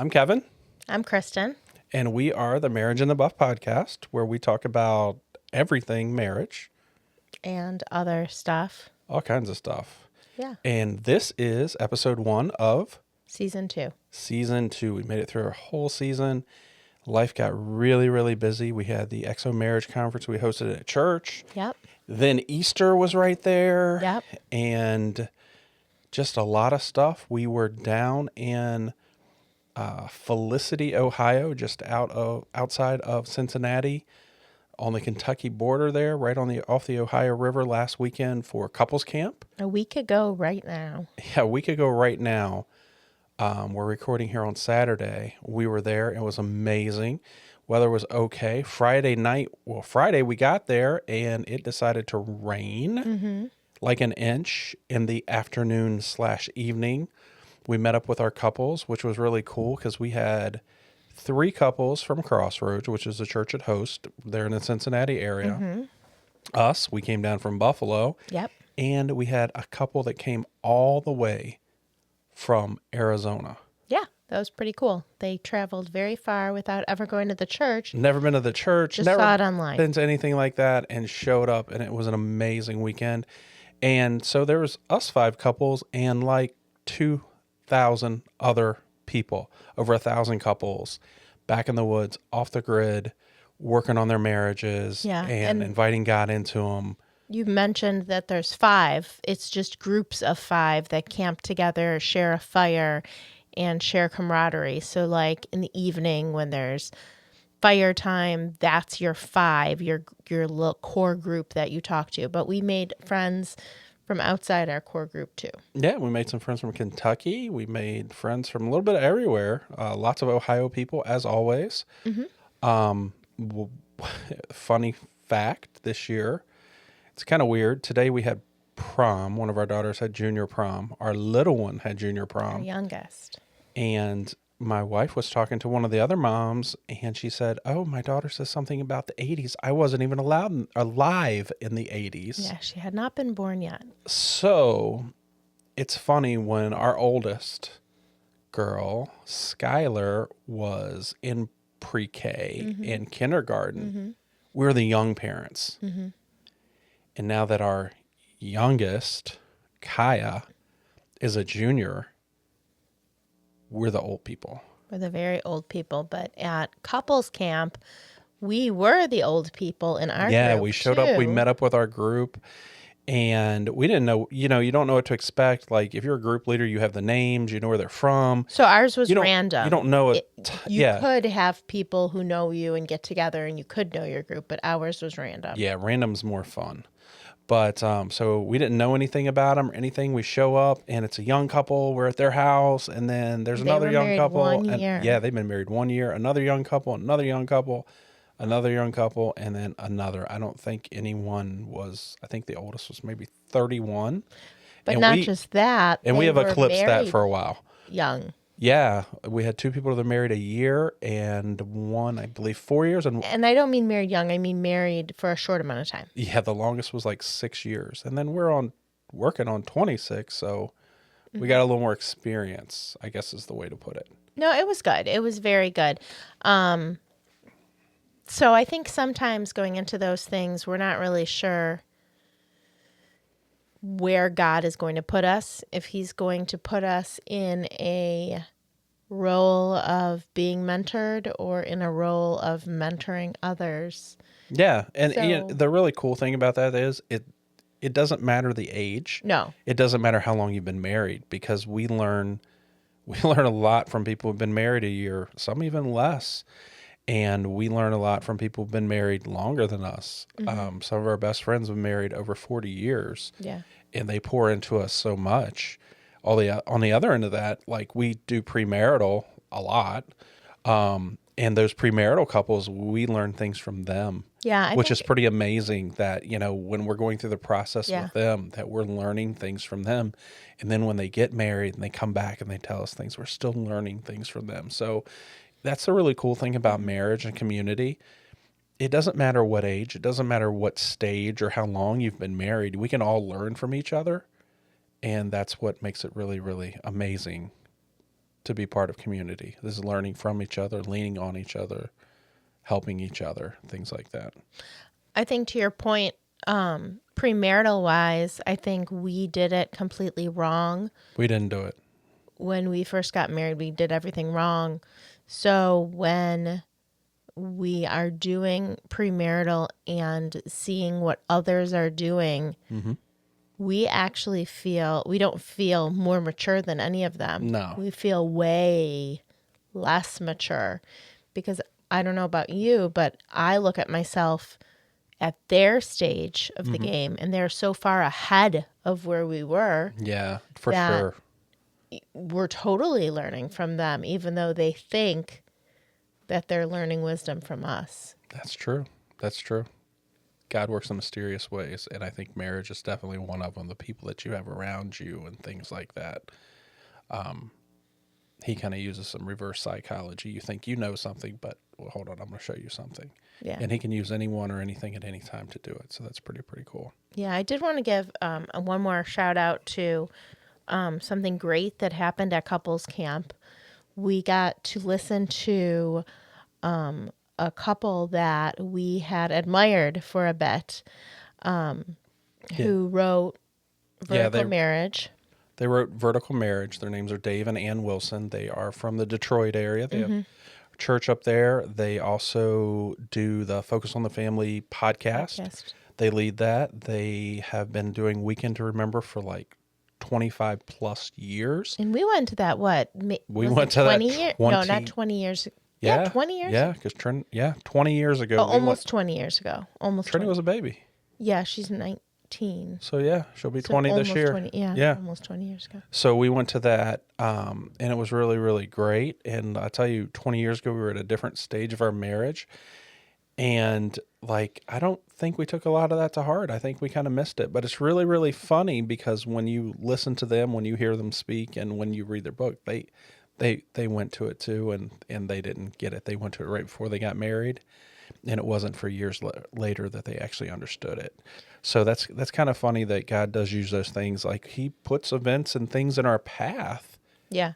I'm Kevin, I'm Kristen. and we are the Marriage and the Buff podcast, where we talk about everything marriage, And other stuff. all kinds of stuff. Yeah. And this is episode 1 of Season 2. season 2. We made it through our whole season. Life got really, really busy. We had the EXO Marriage Conference we hosted at church. Yep. Then Easter was right there. Yep. And just a lot of stuff. We were down in Felicity, Ohio, just outside of Cincinnati, on the Kentucky border there, right off the Ohio River last weekend for couples camp. A week ago right now. Yeah, a week ago right now. We're recording here on Saturday. We were there. It was amazing. Weather was okay. Friday we got there and it decided to rain like an inch in the afternoon/evening. We met up with our couples, which was really cool because we had 3 couples from Crossroads, which is a church at Host there in the Cincinnati area. We came down from Buffalo. Yep. And we had a couple that came all the way from Arizona. Yeah, that was pretty cool. They traveled very far without ever going to the church. Never been to the church. Just never saw it online. been to anything like that and showed up, and it was an amazing weekend. And so there was us 5 couples and like 2,000 other people, over 1,000 couples back in the woods, off the grid, working on their marriages and inviting God into them. You mentioned that there's 5. It's just groups of 5 that camp together, share a fire, and share camaraderie. So like in the evening when there's fire time, that's your 5, your little core group that you talk to. But we made friends from outside our core group too. Yeah, we made some friends from Kentucky. We made friends from a little bit of everywhere. Lots of Ohio people, as always. Funny fact this year, it's kind of weird. Today we had prom. One of our daughters had junior prom. Our little one had junior prom. Our youngest. And my wife was talking to one of the other moms, and she said, "Oh, my daughter says something about the 80s. I wasn't even alive in the 80s." Yeah, she had not been born yet. So it's funny, when our oldest girl, Skylar, was in pre-K and kindergarten, we were the young parents. And now that our youngest, Kaya, is a junior, we're the old people. We're the very old people. But at couples camp, we were the old people in our group. Yeah, we showed up. We met up with our group. And we didn't know, you don't know what to expect. Like, if you're a group leader, you have the names, you know where they're from. So ours was random. You don't know it. You could have people who know you and get together and you could know your group, but ours was random. Yeah, random's more fun. But so we didn't know anything about them or anything. We show up and it's a young couple. We're at their house, and then there's another young couple. 1 year. Yeah, they've been married 1 year. Another young couple, another young couple, another young couple, and then another. I don't think anyone was. I think the oldest was maybe 31. But and not just that. And we have eclipsed that for a while. Young. Yeah, we had 2 people that married a year and one, I believe, 4 years. And I don't mean married young. I mean married for a short amount of time. Yeah, the longest was like 6 years. And then we're working on 26, so we got a little more experience, I guess is the way to put it. No, it was good. It was very good. So I think sometimes going into those things, we're not really sure where God is going to put us, if he's going to put us in a role of being mentored or in a role of mentoring others. Yeah, and the really cool thing about that is it doesn't matter the age. No. It doesn't matter how long you've been married, because we learn a lot from people who've been married a year, some even less. And we learn a lot from people who've been married longer than us. Some of our best friends have been married over 40 years. Yeah. And they pour into us so much. On the other end of that, like, we do premarital a lot. And those premarital couples, we learn things from them. Yeah. Which is pretty amazing that, when we're going through the process with them, that we're learning things from them. And then when they get married and they come back and they tell us things, we're still learning things from them. So that's the really cool thing about marriage and community. It doesn't matter what age, it doesn't matter what stage or how long you've been married. We can all learn from each other. And that's what makes it really, really amazing to be part of community. This is learning from each other, leaning on each other, helping each other, things like that. I think to your point, premarital wise, I think we did it completely wrong. We didn't do it. When we first got married, we did everything wrong. So when we are doing premarital and seeing what others are doing, Mm-hmm. we actually we don't feel more mature than any of them. No. We feel way less mature because I don't know about you, but I look at myself at their stage of the Mm-hmm. game and they're so far ahead of where we were Yeah, for that sure. we're totally learning from them, even though they think that they're learning wisdom from us. That's true. That's true. God works in mysterious ways, and I think marriage is definitely one of them. The people that you have around you and things like that. He kind of uses some reverse psychology. You think you know something, but well, hold on, I'm going to show you something. Yeah. And he can use anyone or anything at any time to do it. So that's pretty cool. Yeah, I did want to give one more shout out to something great that happened at couples camp. We got to listen to a couple that we had admired for a bit, who wrote Vertical Marriage. They wrote Vertical Marriage. Their names are Dave and Ann Wilson. They are from the Detroit area. They have a church up there. They also do the Focus on the Family podcast. They lead that. They have been doing Weekend to Remember for like 25 plus years. And we went to that, what? We went to that 20 years? No, not 20 years. Yeah, 20 years? Yeah, because 20 years ago. Oh, almost 20 years ago. Almost Trini 20. was a baby. Yeah, she's 19. So yeah, she'll be So 20 this almost year. 20, yeah, almost 20 years ago. So we went to that, and it was really, really great. And I tell you, 20 years ago, we were at a different stage of our marriage. And like, I don't think we took a lot of that to heart. I think we kind of missed it. But it's really, really funny because when you listen to them, when you hear them speak, and when you read their book, they went to it too, and they didn't get it. They went to it right before they got married. And it wasn't for years later that they actually understood it. So that's kind of funny that God does use those things. Like he puts events and things in our path Yeah.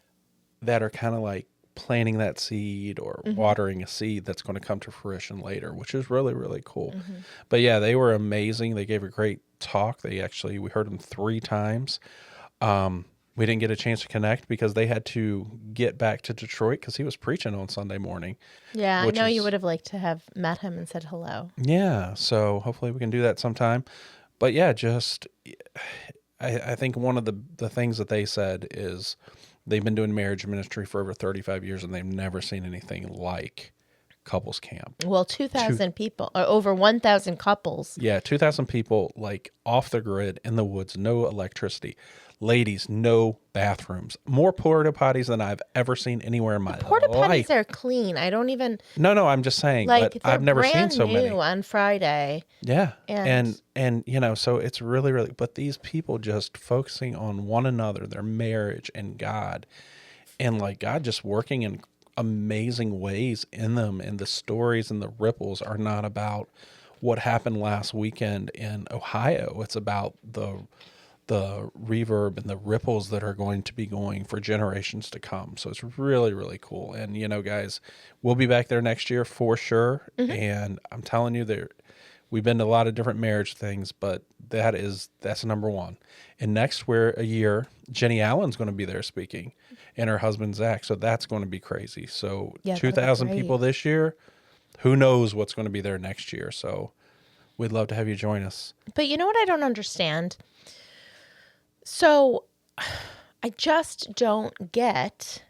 that are kind of like planting that seed or watering a seed that's going to come to fruition later, which is really, really cool. But yeah, they were amazing. They gave a great talk. We heard them 3 times. We didn't get a chance to connect because they had to get back to Detroit because he was preaching on Sunday morning. Yeah, I know you would have liked to have met him and said hello. Yeah, so hopefully we can do that sometime. But yeah, I think one of the things that they said is they've been doing marriage ministry for over 35 years and they've never seen anything like couples camp. Well, 2,000 people, or over 1,000 couples. Yeah, 2,000 people like off the grid in the woods, no electricity. Ladies, no bathrooms. More porta potties than I've ever seen anywhere in my life. Porta potties are clean. I don't even. No, I'm just saying. Like, but I've never seen so many. on Friday. Yeah, And you know, so it's really, really. But these people just focusing on one another, their marriage, and God, and like God just working in amazing ways in them, and the stories and the ripples are not about what happened last weekend in Ohio. It's about the reverb and the ripples that are going to be going for generations to come. So it's really, really cool. And, you know, guys, we'll be back there next year for sure. And I'm telling you, we've been to a lot of different marriage things, but that's number one. And next year, Jenny Allen's going to be there speaking and her husband, Zach. So that's going to be crazy. So yeah, 2,000 people this year, who knows what's going to be there next year. So we'd love to have you join us. But you know what I don't understand? So I just don't get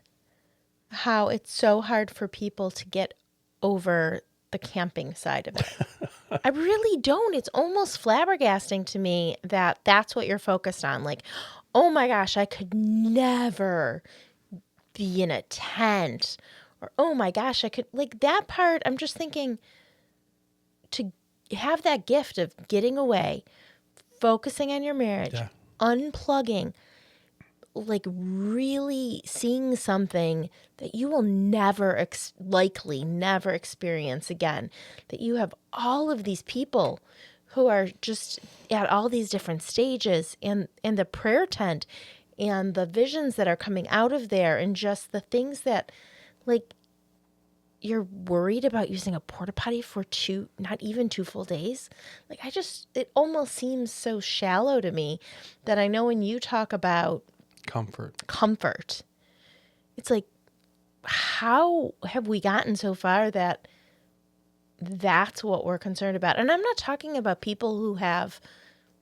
how it's so hard for people to get over the camping side of it. I really don't. It's almost flabbergasting to me that that's what you're focused on. Like, oh my gosh, I could never be in a tent. Or, oh my gosh, I could, like that part, I'm just thinking to have that gift of getting away, focusing on your marriage, unplugging, like really seeing something that you will never likely never experience again, that you have all of these people who are just at all these different stages, and the prayer tent and the visions that are coming out of there, and just the things that, like, you're worried about using a porta potty for not even 2 full days. Like, it almost seems so shallow to me that I know when you talk about Comfort. comfort, it's like, how have we gotten so far that that's what we're concerned about? And I'm not talking about people who have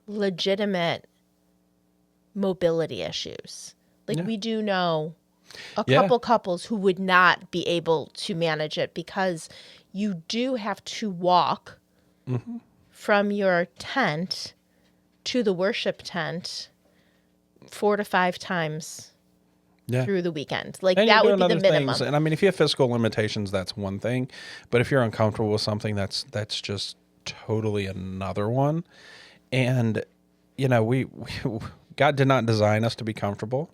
legitimate mobility issues. Like, Yeah. we do know a Yeah. couple couples who would not be able to manage it, because you do have to walk from your tent to the worship tent 4 to 5 times Yeah. through the weekend. Like, And you're that would doing be the other things. minimum. And I mean, if you have physical limitations, that's one thing. But if you're uncomfortable with something, that's just totally another one. And, we God did not design us to be comfortable.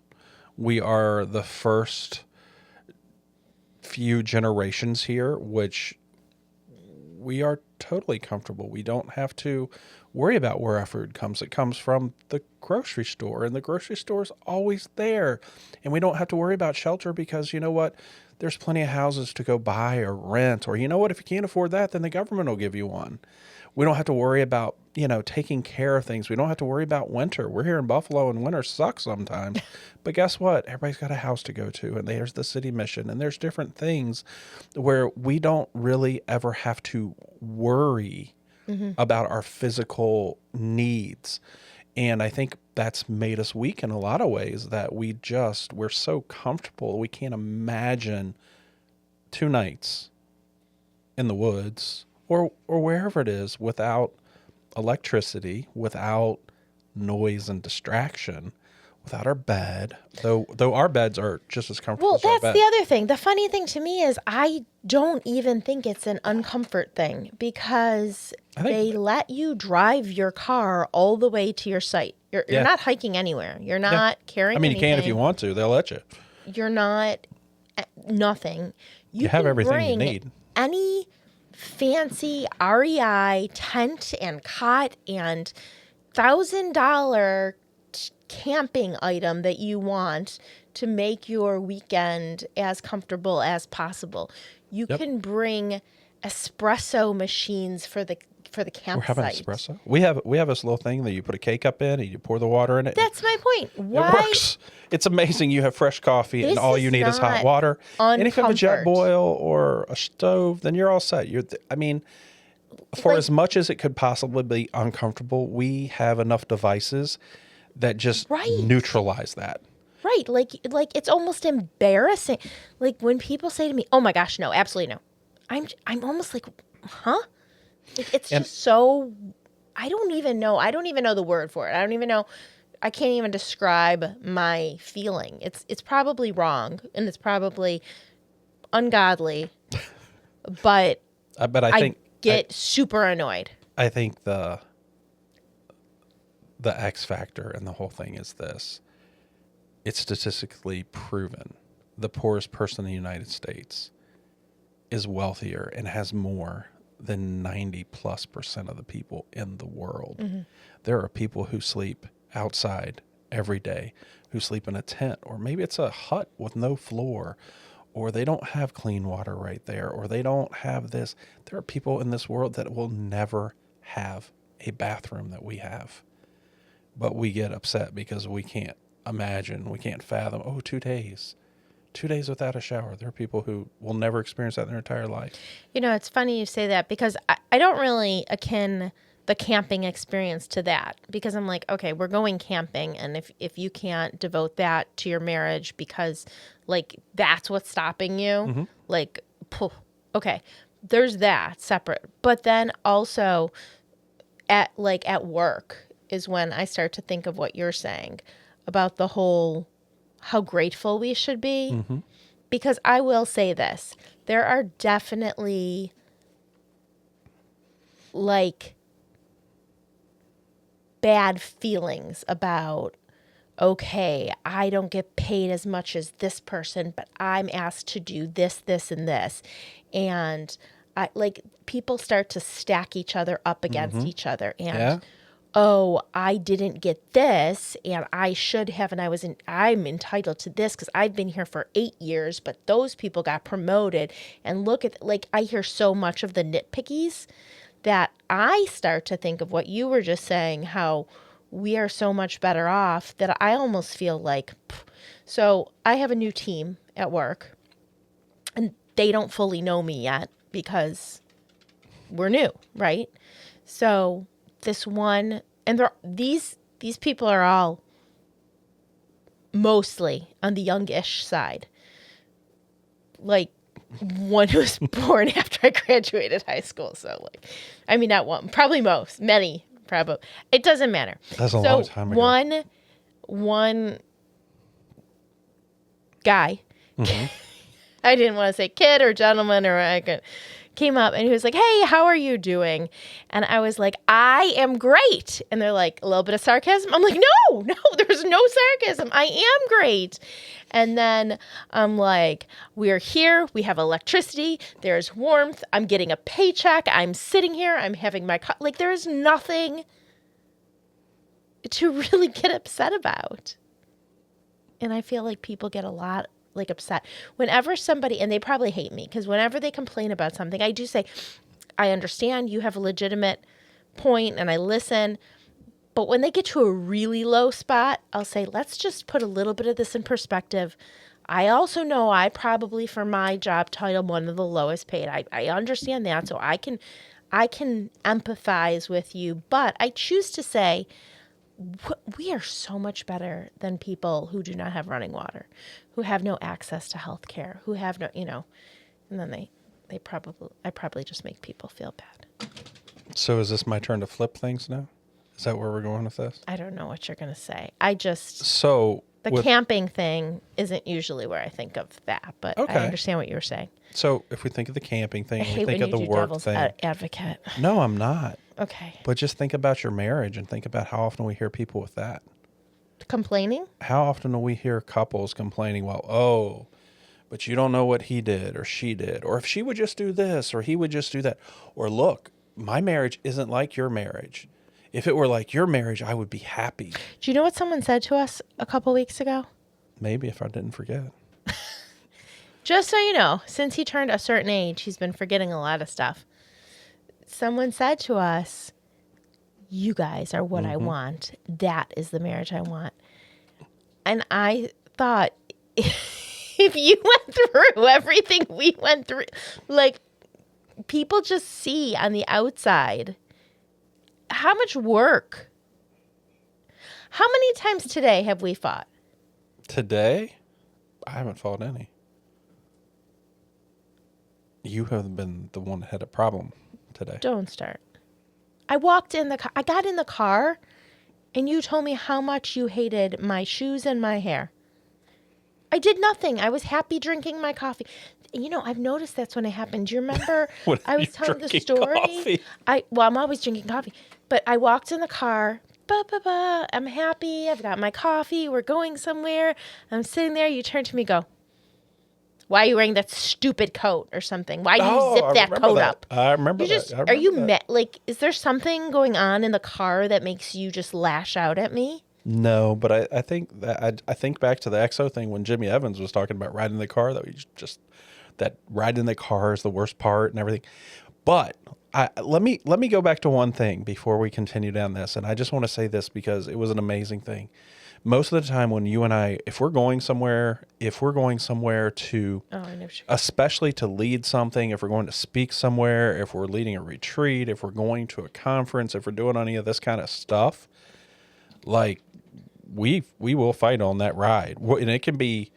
We are the first few generations here, which we are totally comfortable. We don't have to worry about where our food comes. It comes from the grocery store, and the grocery store is always there. And we don't have to worry about shelter because you know what? There's plenty of houses to go buy or rent, or you know what? If you can't afford that, then the government will give you one. We don't have to worry about, taking care of things. We don't have to worry about winter. We're here in Buffalo and winter sucks sometimes. But guess what? Everybody's got a house to go to, and there's the city mission, and there's different things where we don't really ever have to worry about our physical needs. And I think that's made us weak in a lot of ways, that we're so comfortable. We can't imagine 2 nights in the woods or wherever it is without electricity, without noise and distraction, without our bed, though our beds are just as comfortable Well, as our that's bed. the other thing. The funny thing to me is I don't even think it's an uncomfort thing, because I think they let you drive your car all the way to your site. You're Yeah. not hiking anywhere. You're Yeah. not carrying I mean, you anything. can if you want to. They'll let you. You're not nothing. You have can everything you bring need. any fancy REI tent and cot and $1,000 camping item that you want to make your weekend as comfortable as possible. You Yep. can bring espresso machines for the We're having campsite. espresso. We have this little thing that you put a cake up in and you pour the water in it. That's my point. It Why? works. It's amazing. You have fresh coffee and This all is you need is hot not water. And if you have a jet uncomfort. boil or a stove, then you're all set. I mean, for Like- as much as it could possibly be uncomfortable, we have enough devices that just Right. neutralize that. Right. Like it's almost embarrassing. Like, when people say to me, "Oh my gosh, no, absolutely no." I'm almost like, "Huh?" Like, it's And- just so, I don't even know. I don't even know the word for it. I don't even know. I can't even describe my feeling. It's probably wrong, and it's probably ungodly, but But I I think get super annoyed. I think the X factor in the whole thing is this. It's statistically proven the poorest person in the United States is wealthier and has more than 90+% of the people in the world. There are people who sleep outside every day, who sleep in a tent, or maybe it's a hut with no floor, or they don't have clean water right there, or they don't have this. There are people in this world that will never have a bathroom that we have. But we get upset because we can't imagine, we can't fathom, 2 days. 2 days without a shower. There are people who will never experience that in their entire life. It's funny you say that, because I don't really akin the camping experience to that, because I'm like, okay, we're going camping, and if you can't devote that to your marriage because, like, that's what's stopping you, like, okay, there's that separate. But then also at work is when I start to think of what you're saying about the whole how grateful we should be. Because I will say this, there are definitely, like, bad feelings about, okay, I don't get paid as much as this person, but I'm asked to do this, this, and this. And people start to stack each other up against each other. And Yeah. oh, I didn't get this and I should have, and I'm entitled to this because I've been here for 8 years, but those people got promoted. And look at, like, I hear so much of the nitpickies that I start to think of what you were just saying, how we are so much better off, that I almost feel like, pff. So I have a new team at work and they don't fully know me yet because we're new, right? So this one, and these people are all mostly on the youngish side. Like, one was born after I graduated high school. So, like, I mean, not one, probably most, many, probably. It doesn't matter. That's a long time ago. One guy, Mm-hmm. I didn't want to say kid or gentleman or I could, came up and he was like, hey, how are you doing? And I was like, I am great. And they're like, a little bit of sarcasm. I'm like, no, there's no sarcasm. I am great. And then I'm like, we're here. We have electricity. There's warmth. I'm getting a paycheck. I'm sitting here. I'm having my, like, there's nothing to really get upset about. And I feel like people get a lot, like, upset whenever somebody, and they probably hate me because whenever they complain about something, I do say, I understand you have a legitimate point and I listen. But when they get to a really low spot, I'll say, let's just put a little bit of this in perspective. I also know I probably, for my job title, one of the lowest paid. I understand that. So I can empathize with you. But I choose to say, we are so much better than people who do not have running water, who have no access to health care, who have no, and then I probably just make people feel bad. So is this my turn to flip things now? Is that where we're going with this? I don't know what you're going to say. So The camping thing isn't usually where I think of that, but Okay. I understand what you were saying. So if we think of the camping thing, I we hate think when of you the do work devil's thing. advocate. No, I'm not. Okay. But just think about your marriage and think about how often we hear people with that. Complaining? How often do we hear couples complaining, well, oh, but you don't know what he did or she did, or if she would just do this or he would just do that, or look, my marriage isn't like your marriage. If it were like your marriage, I would be happy. Do you know what someone said to us a couple weeks ago? Maybe if I didn't forget. Just so you know, since he turned a certain age, he's been forgetting a lot of stuff. Someone said to us, you guys are what I want. That is the marriage I want. And I thought, if you went through everything we went through, like, people just see on the outside how much work. How many times today have we fought? Today, I haven't fought any. You have been the one that had a problem today. Don't start. I walked in the car. I got in the car and you told me how much you hated my shoes and my hair. I did nothing. I was happy drinking my coffee. I've noticed that's when it happened. Do you remember When I was you telling the drinking story? coffee? I'm always drinking coffee. But I walked in the car. I'm happy. I've got my coffee. We're going somewhere. I'm sitting there. You turn to me, go, why are you wearing that stupid coat or something? Why do you zip that coat up? I remember Are you like, is there something going on in the car that makes you just lash out at me? No, but I think that I think back to the EXO thing when Jimmy Evans was talking about riding the car, that we just that riding the car is the worst part and everything. But let me go back to one thing before we continue down this, and I just want to say this because it was an amazing thing. Most of the time when you and I, if we're going somewhere to, especially to lead something, if we're going to speak somewhere, if we're leading a retreat, if we're going to a conference, if we're doing any of this kind of stuff, like we will fight on that ride. And it can be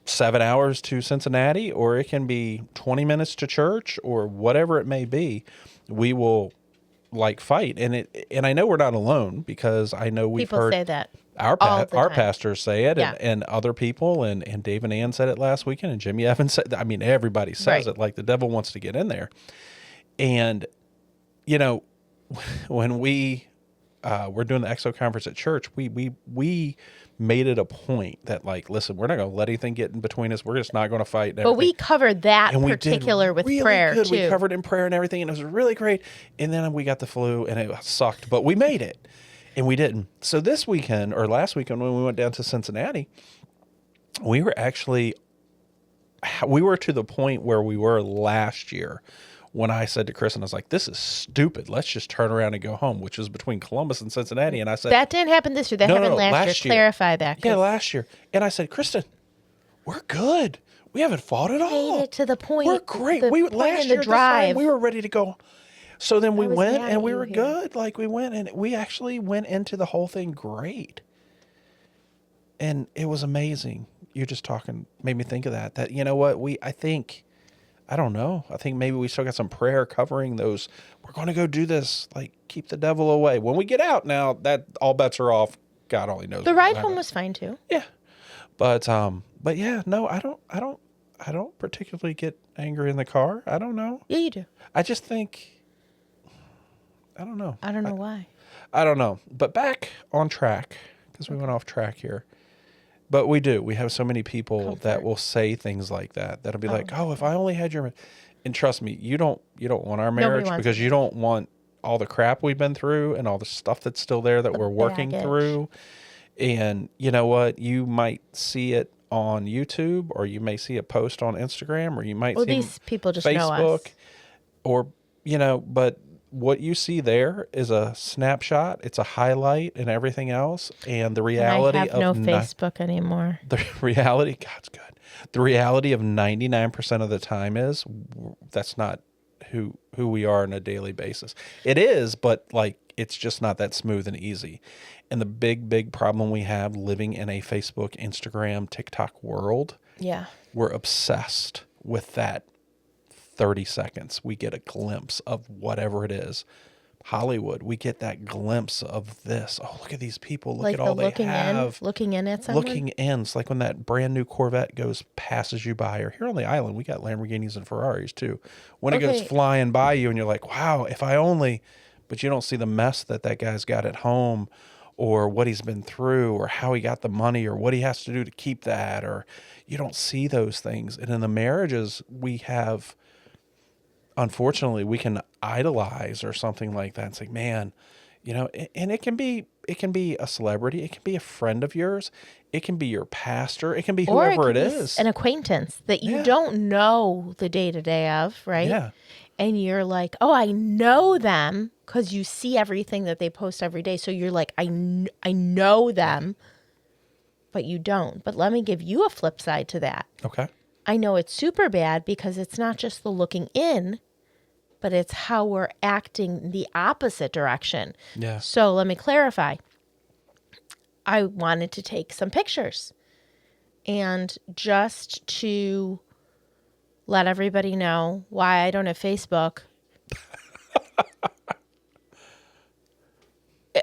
7 hours to Cincinnati, or it can be 20 minutes to church, or whatever it may be. We will fight. And I know we're not alone, because I know we've People heard say that. our time. pastors say it, Yeah. and other people, and Dave and Ann said it last weekend, and Jimmy Evans said, I mean, everybody says it, like the devil wants to get in there. And, when we we're doing the EXO conference at church, we made it a point that like, listen, we're not going to let anything get in between us. We're just not going to fight and But everything. we covered that And we particular did with really prayer good. too. We covered in prayer and everything, and it was really great. And then we got the flu, and it sucked, but we made it, and we didn't. So this weekend or last weekend when we went down to Cincinnati, we were to the point where we were last year when I said to Chris, and I was like, this is stupid. Let's just turn around and go home, which was between Columbus and Cincinnati. And I said, that didn't happen this year. That happened last year. Clarify that. Yeah, last year. And I said, Kristen, we're good. We haven't fought at all. Made it to the point. We're great. Last year, the drive. we were ready to go. So then we went and we were here. good. Like we went and we actually went into the whole thing great. And it was amazing. You're just talking, made me think of that. That, you know what, I don't know. I think maybe we still got some prayer covering those. We're going to go do this. Like, keep the devil away. When we get out now, that all bets are off. God only knows. The ride home was fine too. Yeah. But yeah, no, I don't particularly get angry in the car. I don't know. Yeah, you do. I just think, I don't know. I don't know why. I don't know. But back on track, because we went off track here. But we have so many people that will say things like that. That'll be like, oh, if I only had your, and trust me, you don't want our marriage because you don't want all the crap we've been through and all the stuff that's still there that we're working through. And you know what? You might see it on YouTube, or you may see a post on Instagram, or you might see these people just Facebook, know us. or but what you see there is a snapshot. It's a highlight and everything else. And the reality I have no Facebook anymore. The reality, God's good. The reality of 99% of the time is that's not who we are on a daily basis. It is, but like, it's just not that smooth and easy. And the big problem we have living in a Facebook, Instagram, TikTok world. Yeah. We're obsessed with that 30 seconds. We get a glimpse of whatever it is. Hollywood, we get that glimpse of this. Oh, look at these people. Look at all they have. Looking in at someone? Looking in. It's like when that brand new Corvette passes you by. Or here on the island, we got Lamborghinis and Ferraris too. When it goes flying by you and you're like, wow, if I only... But you don't see the mess that guy's got at home, or what he's been through, or how he got the money, or what he has to do to keep that, or you don't see those things. And in the marriages we have... Unfortunately, we can idolize or something like that. It's like, man, and it can be a celebrity. It can be a friend of yours. It can be your pastor. It can be whoever it is. An acquaintance that you don't know the day-to-day of, right? Yeah. And you're like, oh, I know them because you see everything that they post every day. So you're like, I know them, but you don't. But let me give you a flip side to that. Okay. I know it's super bad because it's not just the looking in, but it's how we're acting the opposite direction. Yeah. So let me clarify. I wanted to take some pictures, and just to let everybody know why I don't have Facebook.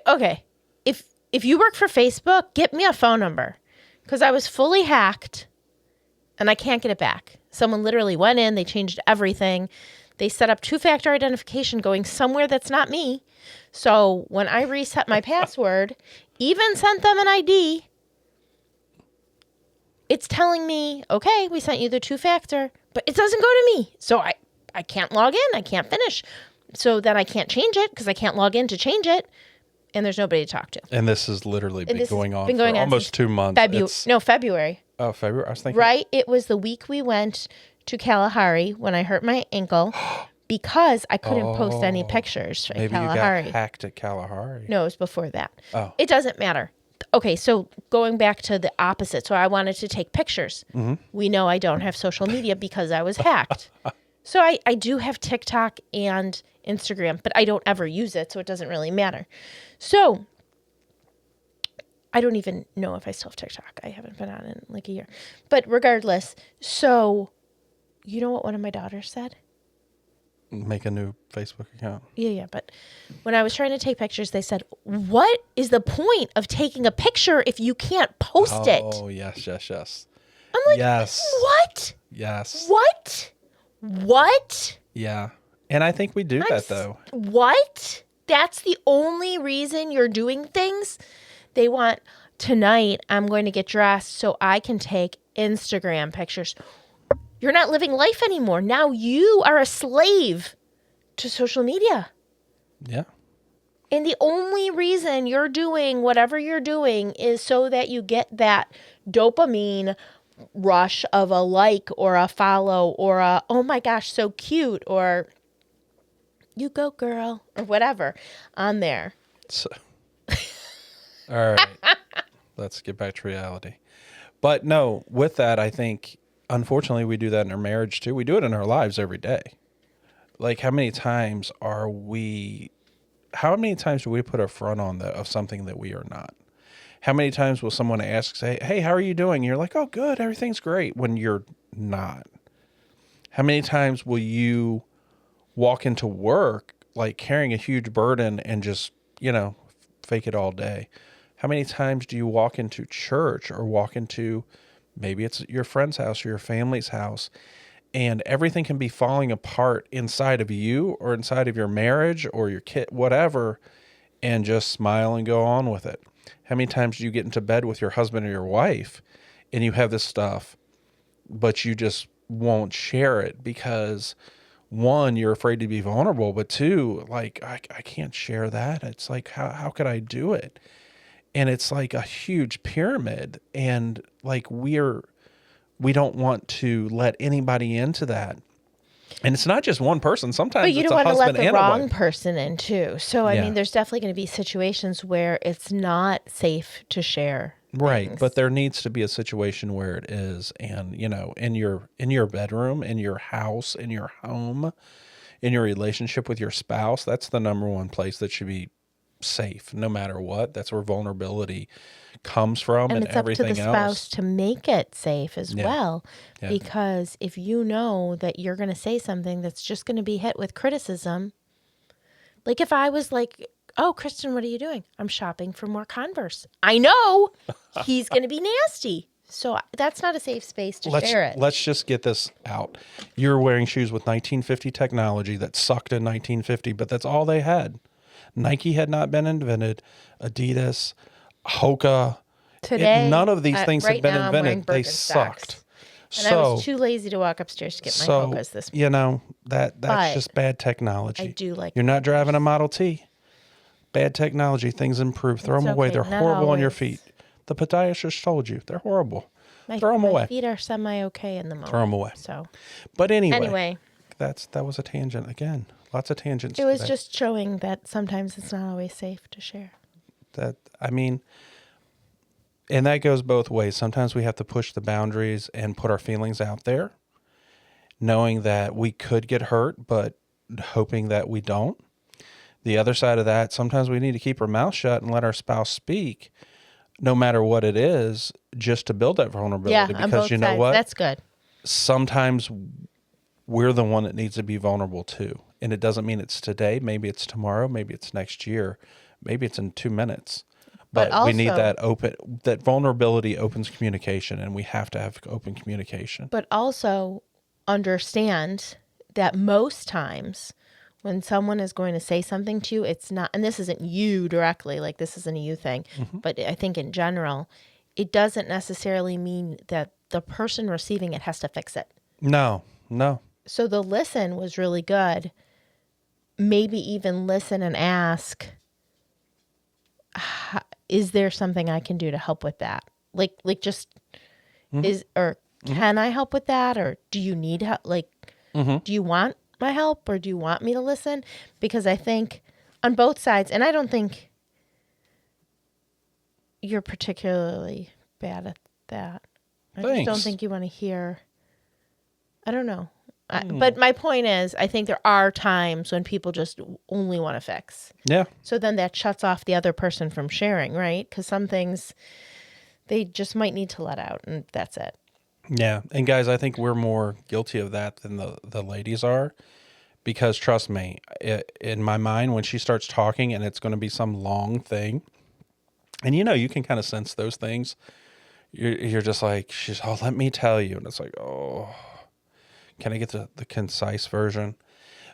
Okay. If you work for Facebook, get me a phone number, because I was fully hacked and I can't get it back. Someone literally went in, they changed everything. They set up two-factor identification going somewhere that's not me. So when I reset my password, even sent them an ID, it's telling me, okay, we sent you the two-factor, but it doesn't go to me. So I can't log in. I can't finish. So then I can't change it because I can't log in to change it. And there's nobody to talk to. And this has literally been going on for almost 2 months. February. Oh, February. I was thinking. Right. It was the week we went to Kalahari when I hurt my ankle because I couldn't post any pictures at Kalahari. You got hacked at Kalahari. No, it was before that. Oh. It doesn't matter. Okay, so going back to the opposite. So I wanted to take pictures. Mm-hmm. We know I don't have social media because I was hacked. So I do have TikTok and Instagram, but I don't ever use it, so it doesn't really matter. So I don't even know if I still have TikTok. I haven't been on it in like a year. But regardless, so you know what one of my daughters said? Make a new Facebook account. Yeah. But when I was trying to take pictures, they said, what is the point of taking a picture if you can't post it? Oh, yes. I'm like, yes. What? Yes. What? Yeah. And I think we do that, though. What? That's the only reason you're doing things. They want, tonight I'm going to get dressed so I can take Instagram pictures. You're not living life anymore. Now you are a slave to social media. Yeah. And the only reason you're doing whatever you're doing is so that you get that dopamine rush of a like or a follow or a, oh my gosh, so cute, or you go girl, or whatever on there. So, all right. Let's get back to reality. But no, with that, I think, unfortunately, we do that in our marriage too. We do it in our lives every day. Like, how many times do we put a front on of something that we are not? How many times will someone say, hey, how are you doing? And you're like, oh, good, everything's great, when you're not. How many times will you walk into work like carrying a huge burden and just, fake it all day? How many times do you walk into church or walk into, maybe it's your friend's house or your family's house, and everything can be falling apart inside of you or inside of your marriage or your kid, whatever, and just smile and go on with it? How many times do you get into bed with your husband or your wife and you have this stuff, but you just won't share it because, one, you're afraid to be vulnerable, but two, like, I can't share that. It's like, how could I do it? And it's like a huge pyramid. And like, we don't want to let anybody into that. And it's not just one person. Sometimes But you it's don't a want to let husband the and a wrong wife. person in too. So, I Yeah. mean, there's definitely going to be situations where it's not safe to share Right. things. But there needs to be a situation where it is. And, in your bedroom, in your house, in your home, in your relationship with your spouse, that's the number one place that should be safe no matter what. That's where vulnerability comes from, And and it's up to the everything spouse else. to make it safe as Yeah. well. Yeah. Because if you know that you're going to say something that's just going to be hit with criticism, like if I was like, oh, Kristen, what are you doing? I'm shopping for more Converse. I know he's going to be nasty. So that's not a safe space to share it. Let's just get this out. You're wearing shoes with 1950 technology that sucked in 1950, but that's all they had. Nike had not been invented. Adidas, Hoka, Today, none of these things had right been now, I'm wearing invented. They Birkenstocks. sucked. And I was So, too lazy to walk upstairs to get my Hokas this morning. that's But just bad technology. I do like You're not driving a Converse. Model T. Bad technology. Things improve. Throw It's them away. okay, They're not horrible on your always. feet. The podiatrist told you they're horrible. Throw them My away. feet are semi-okay in the moment. Throw them away. So But anyway, that was a tangent again. Lots of tangents. it was today. just showing that sometimes it's not always safe to share. And that goes both ways. Sometimes we have to push the boundaries and put our feelings out there, knowing that we could get hurt, but hoping that we don't. The other side of that, sometimes we need to keep our mouth shut and let our spouse speak, no matter what it is, just to build that vulnerability. Yeah, Because on both you know sides. what? That's good. Sometimes we're the one that needs to be vulnerable too. And it doesn't mean it's today. Maybe it's tomorrow. Maybe it's next year. Maybe it's in 2 minutes. But But we need also- that vulnerability opens communication, and we have to have open communication. But also understand that most times when someone is going to say something to you, it's not, and this isn't you directly, like this isn't a you thing, but I think in general, it doesn't necessarily mean that the person receiving it has to fix it. No. So the listen was really good. Maybe even listen and ask, is there something I can do to help with that? Like just can I help with that? Or do you need help? Like, do you want my help or do you want me to listen? Because I think on both sides, and I don't think you're particularly bad at that. I just don't Thanks. think you want to hear. I don't know. But my point is, I think there are times when people just only want to fix. Yeah. So then that shuts off the other person from sharing, right? Because some things they just might need to let out, and that's it. Yeah. And guys, I think we're more guilty of that than the ladies are, because trust me, in my mind, when she starts talking and it's going to be some long thing, and you can kind of sense those things, you're just like, let me tell you. And it's like, oh, can I get the concise version?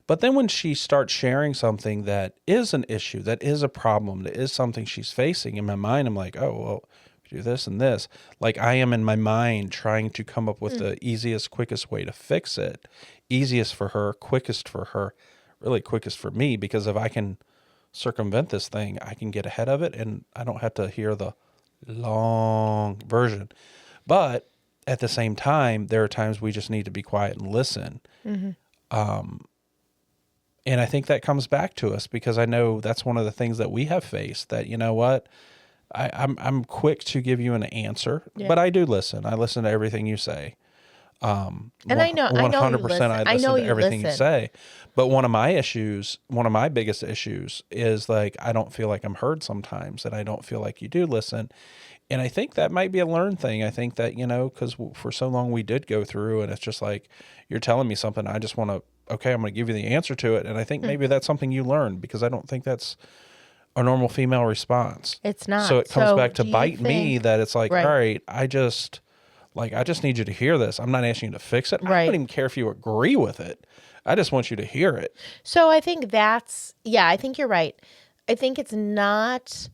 But then when she starts sharing something that is an issue, that is a problem, that is something she's facing, in my mind, I'm like, oh, well, do this and this. Like I am in my mind trying to come up with the easiest, quickest way to fix it. Easiest for her, quickest for her, really quickest for me, because if I can circumvent this thing, I can get ahead of it and I don't have to hear the long version. But at the same time, there are times we just need to be quiet and listen. And I think that comes back to us because I know that's one of the things that we have faced, that, you know what, I'm quick to give you an answer, Yeah. but I do listen. I listen to everything you say. And I know you 100% listen. I I know listen to you everything you listen. say. But one of my biggest issues is like, I don't feel like I'm heard sometimes, and I don't feel like you do listen. And I think that might be a learned thing. I think that, because for so long we did go through, and it's just like, you're telling me something, I just want to, okay, I'm going to give you the answer to it. And I think maybe that's something you learned, because I don't think that's a normal female response. It's So not. it comes So back to do you bite me, think, that it's like, all right, right, I just need you to hear this. I'm not asking you to fix it. I don't right. even care if you agree with it. I just want you to hear it. So I think I think you're right. I think it's not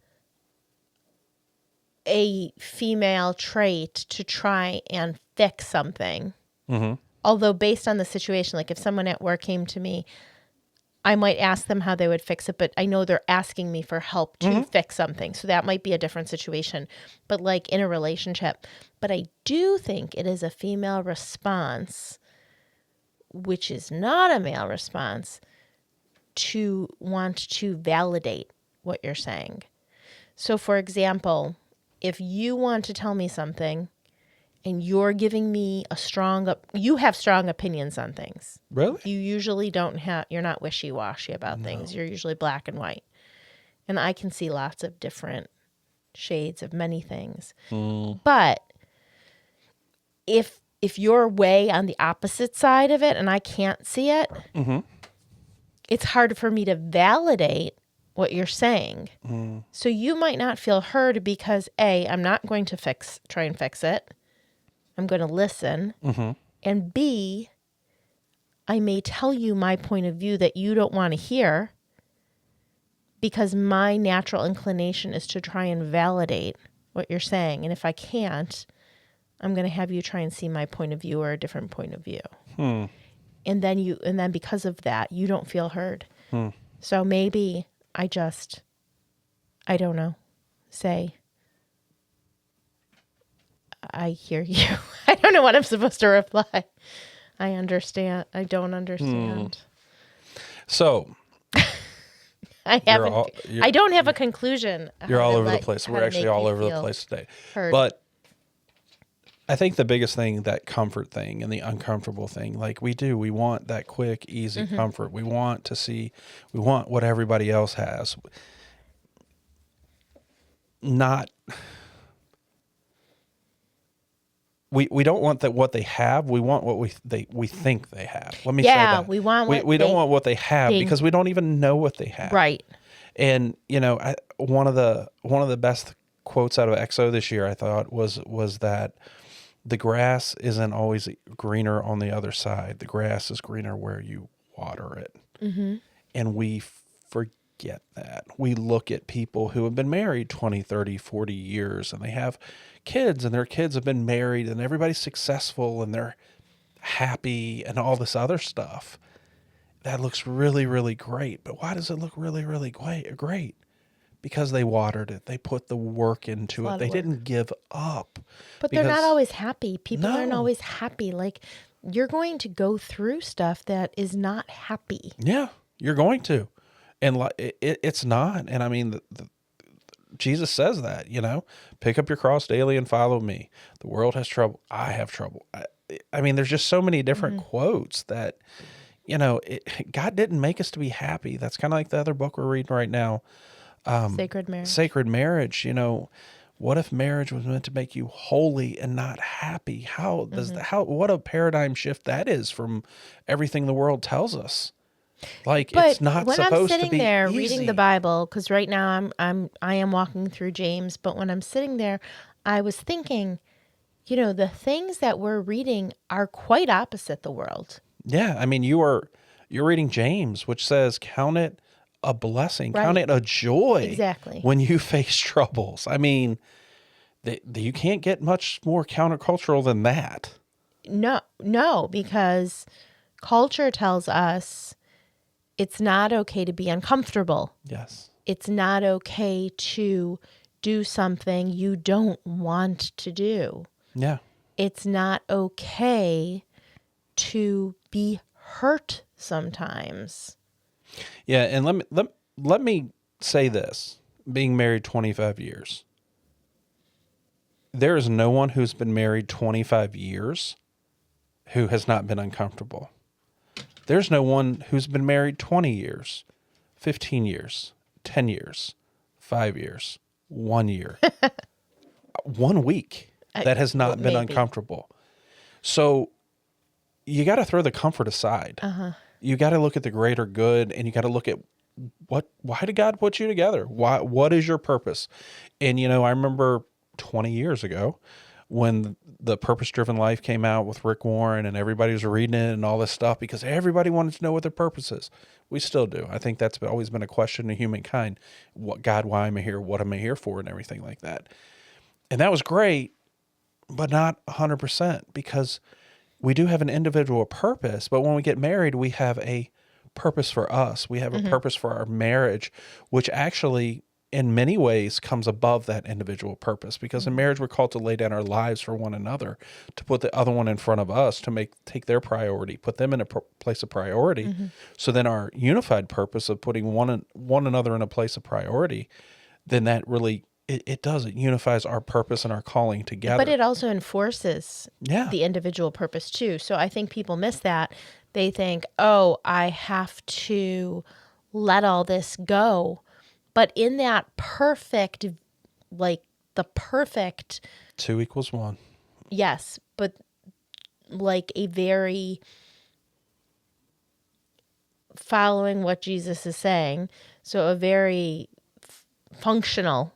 a female trait to try and fix something. Although based on the situation, like if someone at work came to me, I might ask them how they would fix it, but I know they're asking me for help to fix something. So that might be a different situation, but like in a relationship. But I do think it is a female response, which is not a male response, to want to validate what you're saying. So, for example, if you want to tell me something and you're giving me you have strong opinions on things. Really? You usually you're not wishy-washy about things. You're usually black and white. And I can see lots of different shades of many things. But if you're way on the opposite side of it and I can't see it, it's hard for me to validate what you're saying. So you might not feel heard because A, I'm not going to try and fix it. I'm going to listen. And B, I may tell you my point of view that you don't want to hear because my natural inclination is to try and validate what you're saying. And if I can't, I'm going to have you try and see my point of view or a different point of view. And then because of that, you don't feel heard. So maybe I don't know, say, I hear you. I don't know what I'm supposed to reply. I understand. I don't understand. So I don't have a conclusion. you're all over the place. We're actually all over the place today. Heard. But I think the biggest thing, that comfort thing and the uncomfortable thing, like we want that quick, easy comfort. We want what everybody else has. Not, we don't want what they have. We want what we think they have. Let me say that. We want we don't want what they have because we don't even know what they have. Right. And one of the best quotes out of EXO this year, I thought, was that the grass isn't always greener on the other side. The grass is greener where you water it. And we forget that. We look at people who have been married 20, 30, 40 years, and they have kids, and their kids have been married, and everybody's successful, and they're happy, and all this other stuff. That looks really, really great. But why does it look really, really great? Because they watered it. They put the work into it. They didn't give up. But they're not always happy. People aren't always happy. Like, you're going to go through stuff that is not happy. Yeah, you're going to. And it's not. And I mean, Jesus says that, pick up your cross daily and follow me. The world has trouble. I have trouble. I mean, there's just so many different quotes that, God didn't make us to be happy. That's kind of like the other book we're reading right now. Sacred Marriage. Sacred Marriage. What if marriage was meant to make you holy and not happy? How does what a paradigm shift that is from everything the world tells us. Like, but it's not supposed to be when I'm sitting there easy. reading the Bible, because right now I am walking through James, but when I'm sitting there, I was thinking, the things that we're reading are quite opposite the world. Yeah, I mean, you are You're reading James, which says, count it a blessing, count Right. it a joy Exactly. when you face troubles. I mean, you can't get much more countercultural than that. No, because culture tells us it's not okay to be uncomfortable. Yes. It's not okay to do something you don't want to do. Yeah. It's not okay to be hurt sometimes. Yeah. And let me say this, being married 25 years, there is no one who's been married 25 years who has not been uncomfortable. There's no one who's been married 20 years, 15 years, 10 years, 5 years, 1 year, 1 week that has not been Maybe. uncomfortable. So you got to throw the comfort aside. You got to look at the greater good, and you got to look at why did God put you together? What is your purpose? And I remember 20 years ago when the Purpose Driven Life came out with Rick Warren, and everybody was reading it and all this stuff because everybody wanted to know what their purpose is. We still do. I think that's always been a question of humankind. God, why am I here? What am I here for? And everything like that. And that was great, but not 100%, because we do have an individual purpose. But when we get married, we have a purpose for us. We have a purpose for our marriage, which actually in many ways comes above that individual purpose, because in marriage we're called to lay down our lives for one another, to put the other one in front of us, to take their priority, put them in a place of priority. So then our unified purpose of putting one another in a place of priority, then that really it does. It unifies our purpose and our calling together. But it also enforces Yeah. the individual purpose too. So I think people miss that. They think, oh, I have to let all this go. But in that perfect, like the perfect, 2 equals 1. yes, but like a very following what Jesus is saying. So a very functional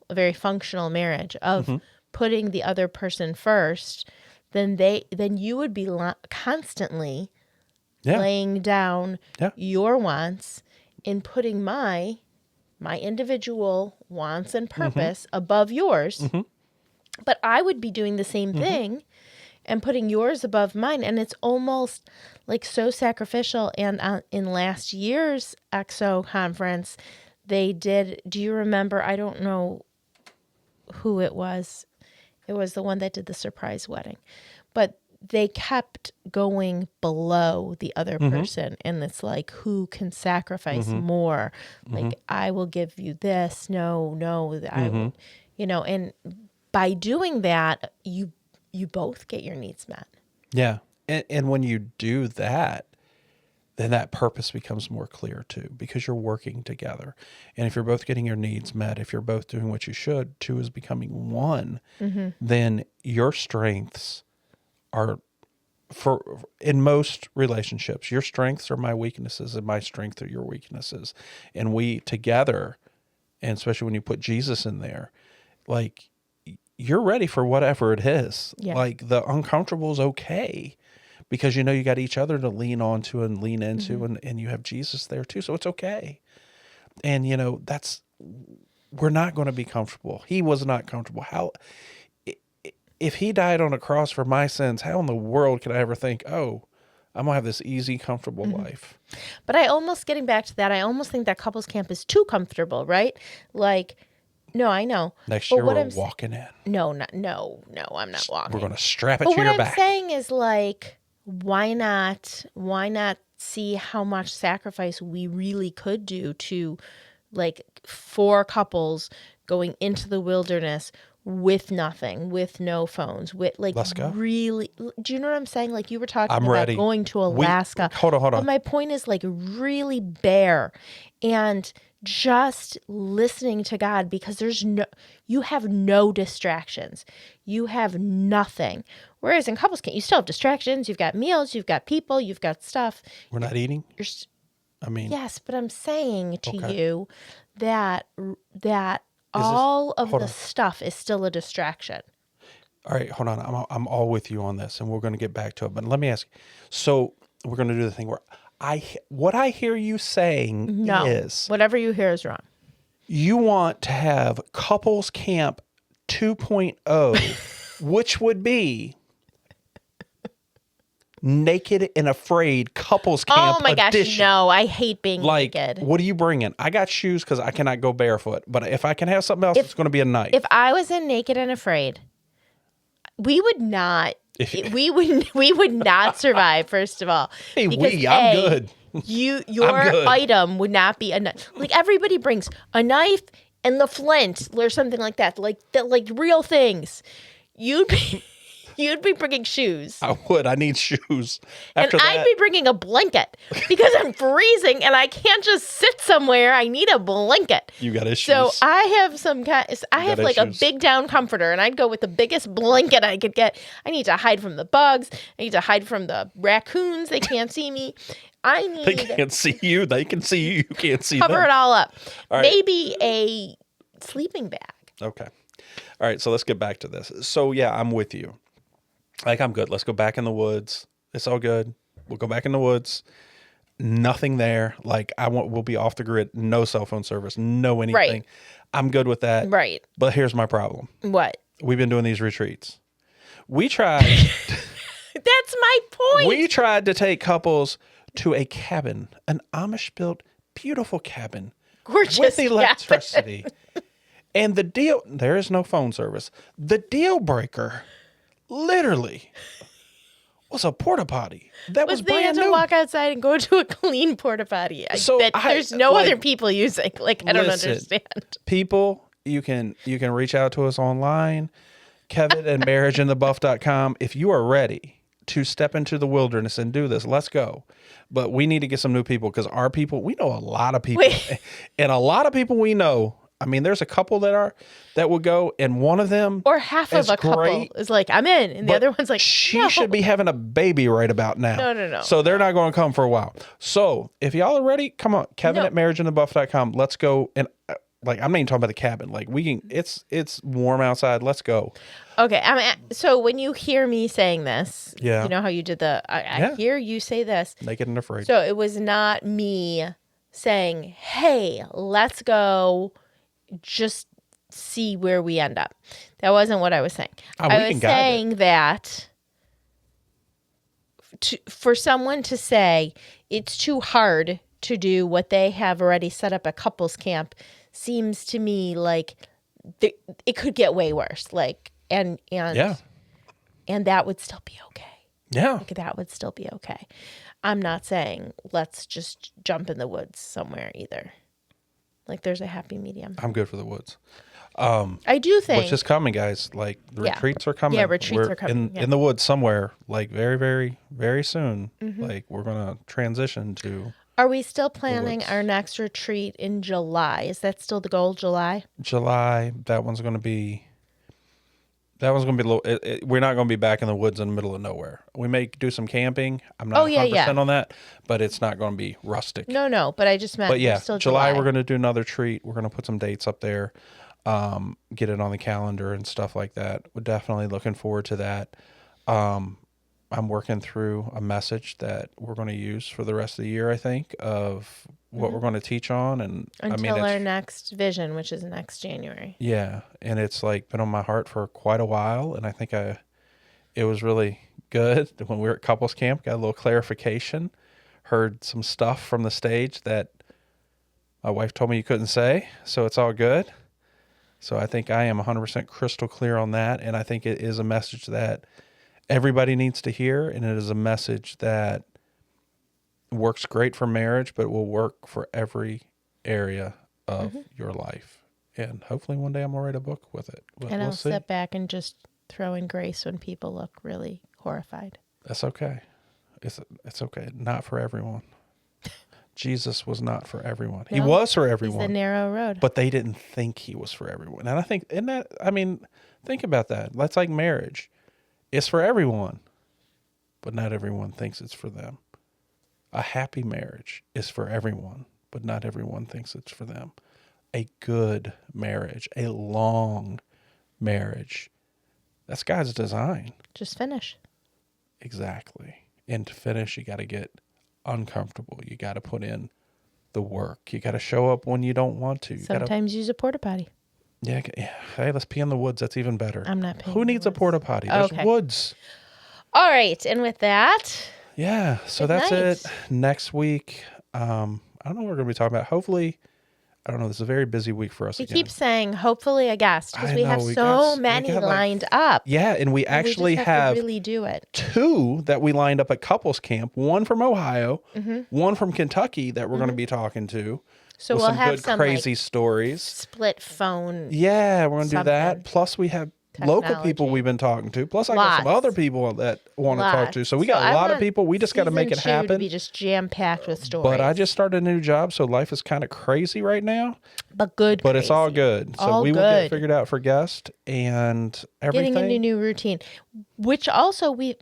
marriage of putting the other person first, then you would be constantly Yeah. laying down Yeah. your wants and putting my individual wants and purpose above yours. But I would be doing the same thing and putting yours above mine. And it's almost like so sacrificial. And in last year's EXO conference, they did, do you remember? I don't know who it was. It was the one that did the surprise wedding. But they kept going below the other person. And it's like, who can sacrifice more? Like, I will give you this. No, I will, and by doing that, you both get your needs met. Yeah. And when you do that, then that purpose becomes more clear too, because you're working together. And if you're both getting your needs met, if you're both doing what you should, two is becoming one, then your strengths are, in most relationships, your strengths are my weaknesses and my strengths are your weaknesses. And we together, and especially when you put Jesus in there, like, you're ready for whatever it is. Yeah. Like, the uncomfortable is okay, because you got each other to lean onto and lean into, and you have Jesus there too. So it's okay. And we're not going to be comfortable. He was not comfortable. If he died on a cross for my sins, how in the world could I ever think, oh, I'm gonna have this easy, comfortable life? But I almost, getting back to that, I almost think that couples camp is too comfortable, right? Like, no, I know. Next But year what we're I'm walking in. no, I'm not walking. We're going to strap it But to what your I'm back. saying is, like, why not see how much sacrifice we really could do to, like, 4 couples going into the wilderness with nothing, with no phones, with, like, Let's go. really, do you know what I'm saying? Like, you were talking I'm about ready. going to Alaska. Hold on. But my point is, like, really bare and just listening to God, because you have no distractions. You have nothing. Whereas in couples camp, you still have distractions. You've got meals, you've got people, you've got stuff. We're not eating? You're, I mean, yes, but I'm saying to Okay. you that all of hold the on. stuff is still a distraction. All right, hold on. I'm all with you on this, and we're going to get back to it. But let me ask you. So we're going to do the thing where what I hear you saying No. is Whatever you hear is wrong. you want to have couples camp 2.0, which would be naked and afraid couples camp Oh my gosh, edition. no. I hate being Like, naked. what are you bringing? I got shoes because I cannot go barefoot. But if I can have something else, it's going to be a knife. If I was in Naked and Afraid, we would not we would not survive, first of all. Hey, Because I'm good. Your good. item would not be a knife. Like everybody brings a knife and the flint or something like that. Like real things. You'd be bringing shoes. I would. I need shoes. And After I'd that, be bringing a blanket because I'm freezing and I can't just sit somewhere. I need a blanket. you got issues. So I have I have like issues. a big down comforter, and I'd go with the biggest blanket I could get. I need to hide from the bugs. I need to hide from the raccoons. They can't see me. I They need can't see you. They can see you. You can't see cover them. it all up. All right. Maybe a sleeping bag. Okay. All right. So let's get back to this. So yeah, I'm with you. Like, I'm good. Let's go back in the woods. It's all good. We'll go back in the woods. Nothing there. Like, we'll be off the grid. No cell phone service. No anything. Right. I'm good with that. Right. But here's my problem. What? We've been doing these retreats. We tried. That's my point. We tried to take couples to a cabin, an Amish-built, beautiful cabin Gorgeous with cabin. electricity. And there is no phone service. The deal breaker, literally, was a porta potty that was They had brand to new. walk outside and go to a clean porta potty. So There's no like, other people using. Like, I don't listen, understand. People, you can reach out to us online, Kevin at marriageinthebuff.com. If you are ready to step into the wilderness and do this, let's go. But we need to get some new people because our people, we know a lot of people. And a lot of people we know, I mean, there's a couple that will go, and one of them Or half of a couple is like, I'm in. And the other one's like, she no. should be having a baby right about now. No. So they're not going to come for a while. So if y'all are ready, come on, Kevin at marriageinthebuff.com. Let's go. And like, I'm not even talking about the cabin. Like, we can, it's warm outside. Let's go. Okay. So when you hear me saying this, Yeah. you know how you did I hear you say this. Naked and afraid. So it was not me saying, hey, let's go just see where we end up. That wasn't what I was saying. I was saying that for someone to say it's too hard to do what they have already set up at couples camp seems to me like it could get way worse. Like, and that would still be okay. Yeah. Like, that would still be okay. I'm not saying let's just jump in the woods somewhere either. Like, there's a happy medium. I'm good for the woods. I do think. Which is coming, guys. Like, the retreats are coming. Yeah, retreats are coming. In the woods somewhere, like, very, very, very soon. Mm-hmm. Like, we're going to transition to Are we still planning our next retreat in July? Is that still the goal, July? July. That one's going to be a little, we're not going to be back in the woods in the middle of nowhere. We may do some camping. I'm not 100% on that, but it's not going to be rustic. No, but I just meant. But yeah, still July we're going to do another treat. We're going to put some dates up there, get it on the calendar and stuff like that. We're definitely looking forward to that. I'm working through a message that we're going to use for the rest of the year, I think, of what we're going to teach on. And until our next vision, which is next January. Yeah. And it's like been on my heart for quite a while. And I think it was really good when we were at couples camp, got a little clarification, heard some stuff from the stage that my wife told me you couldn't say. So it's all good. So I think I am 100% crystal clear on that. And I think it is a message that everybody needs to hear. And it is a message that works great for marriage, but will work for every area of your life. And hopefully one day I'm going to write a book with it. And I'll sit back and just throw in grace when people look really horrified. That's okay. It's okay. Not for everyone. Jesus was not for everyone. No, he was for everyone. He's the narrow road. But they didn't think he was for everyone. And I think, think about that. That's like marriage. It's for everyone, but not everyone thinks it's for them. A happy marriage is for everyone, but not everyone thinks it's for them. A good marriage, a long marriage, that's God's design. Just finish. Exactly. And to finish, you got to get uncomfortable. You got to put in the work. You got to show up when you don't want to. You got to, Sometimes use a porta potty. yeah. Hey, let's pee in the woods. That's even better. I'm not peeing Who in the needs a woods. porta potty? There's Okay. woods. All right. And with that, Yeah. So Good that's night. it. Next week, I don't know what we're going to be talking about. Hopefully, I don't know. This is a very busy week for us we again. keep saying hopefully a guest because I we know, have we so got- we many got, like, lined up. Yeah, and we And we actually just have to really do it. 2 that we lined up at couples camp. One from Ohio, Mm-hmm. one from Kentucky that we're going to be talking to. So with we'll some have good some crazy like, stories. split phone. Yeah, we're going to do that. something. Plus, we have local people Technology. we've been talking to. Plus, I got some Lots. other people that want to talk to. So we got I a lot of want people. We just got to make it season 2 To happen. be just jam packed with stories. But I just started a new job, so life is kind of crazy right now. but good. But it's all crazy. good. So All we will get good. figured out for guests and everything. Getting into new routine, which also we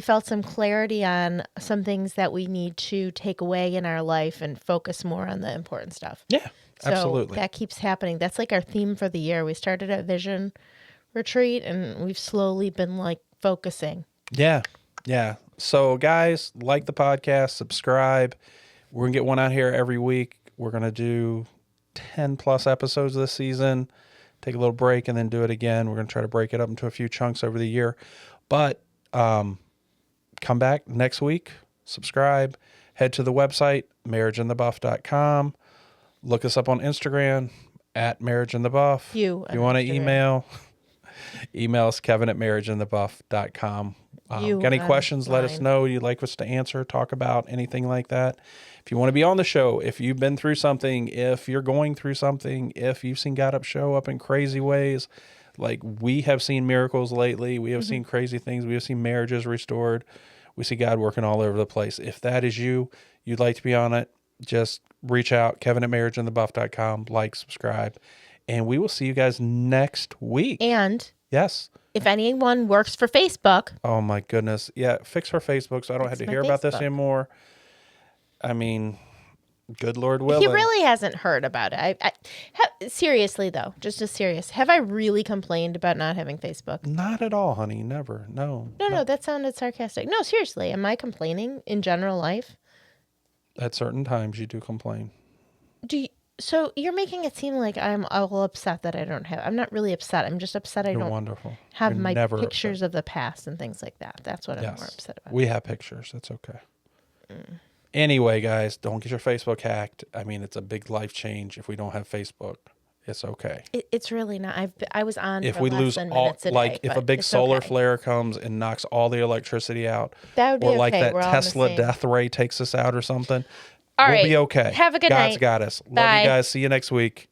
felt some clarity on some things that we need to take away in our life and focus more on the important stuff. Yeah, So absolutely. that keeps happening. That's like our theme for the year. We started at Vision Retreat and we've slowly been like focusing. Yeah. Yeah. So, guys, like the podcast, subscribe. We're going to get one out here every week. We're going to do 10 plus episodes this season, take a little break, and then do it again. We're going to try to break it up into a few chunks over the year. But come back next week, subscribe, head to the website, marriageandthebuff.com. Look us up on Instagram at marriageandthebuff. If you want to email us, Kevin at marriageandthebuff.com. Got any questions, let us know. You'd like us to answer, talk about anything like that. If you want to be on the show, if you've been through something, if you're going through something, if you've seen God show up in crazy ways, like we have seen miracles lately, we have seen crazy things, we have seen marriages restored, we see God working all over the place. If that is you, you'd like to be on it, just reach out, Kevin at marriageandthebuff.com, like, subscribe, and we will see you guys next week. And Yes. if anyone works for Facebook, Oh my goodness. Yeah, fix our Facebook so I don't have to my hear about this Facebook. anymore. I mean, good Lord willing. he really hasn't heard about it. Seriously though, just as serious. Have I really complained about not having Facebook? Not at all, honey. Never. No. No, that sounded sarcastic. No, seriously, am I complaining in general life? At certain times you do complain. So you're making it seem like I'm all upset that I don't have. I'm not really upset. I'm just upset I You're don't wonderful. have You're my never pictures of the past and things like that. That's what I'm more Yes. upset about. We have pictures. That's okay. Anyway, guys, don't get your Facebook hacked. I mean, it's a big life change if we don't have Facebook. It's okay. It's really not. I was on If for we less lose than all, minutes a day, like, if a but big it's solar okay. flare comes and knocks all the electricity out, That would be or like okay. that We're all in the Tesla same. death ray takes us out or something, All we'll right. be okay. Have a good God's night. got us. Love Bye. you guys. See you next week.